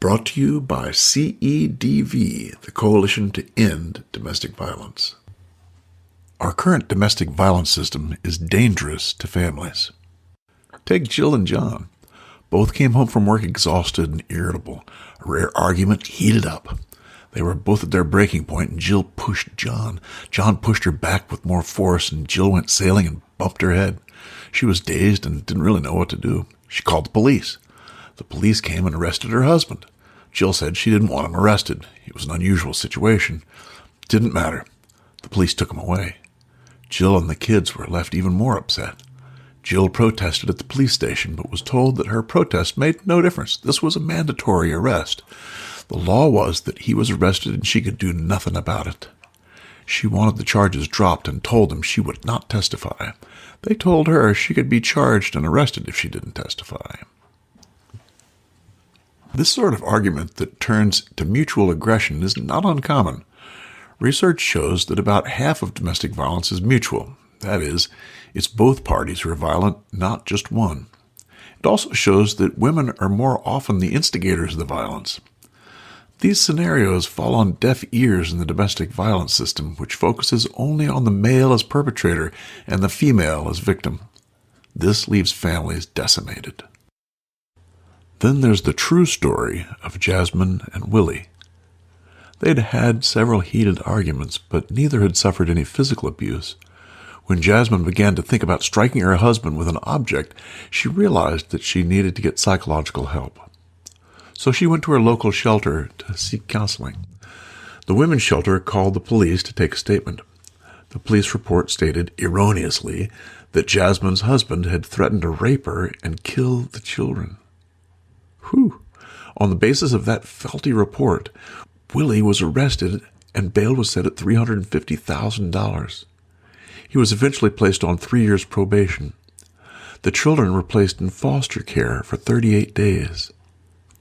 Brought to you by cedv, the Coalition to End Domestic Violence. Our current domestic violence system is dangerous to families. Take Jill and John. Both came home from work exhausted and irritable. A rare argument heated up. They were both at their breaking point, and Jill pushed John. John pushed her back with more force, and Jill went sailing and bumped her head. She was dazed and didn't really know what to do. She called the police. The police came and arrested her husband. Jill said she didn't want him arrested. It was an unusual situation. It didn't matter. The police took him away. Jill and the kids were left even more upset. Jill protested at the police station, but was told that her protest made no difference. This was a mandatory arrest. The law was that he was arrested and she could do nothing about it. She wanted the charges dropped and told them she would not testify. They told her she could be charged and arrested if she didn't testify. This sort of argument that turns to mutual aggression is not uncommon. Research shows that about half of domestic violence is mutual. That is, it's both parties who are violent, not just one. It also shows that women are more often the instigators of the violence. These scenarios fall on deaf ears in the domestic violence system, which focuses only on the male as perpetrator and the female as victim. This leaves families decimated. Then there's the true story of Jasmine and Willie. They'd had several heated arguments, but neither had suffered any physical abuse. When Jasmine began to think about striking her husband with an object, she realized that she needed to get psychological help. So she went to her local shelter to seek counseling. The women's shelter called the police to take a statement. The police report stated, erroneously, that Jasmine's husband had threatened to rape her and kill the children. Whew. On the basis of that faulty report, Willie was arrested and bail was set at $350,000. He was eventually placed on 3 years probation. The children were placed in foster care for 38 days.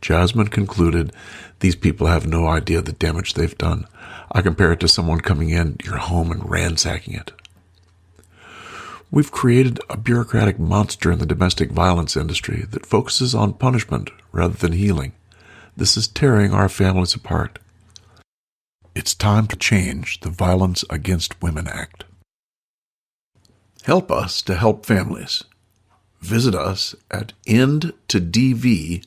Jasmine concluded, these people have no idea the damage they've done. I compare it to someone coming in your home and ransacking it. We've created a bureaucratic monster in the domestic violence industry that focuses on punishment rather than healing. This is tearing our families apart. It's time to change the Violence Against Women Act. Help us to help families. Visit us at endtodv.org.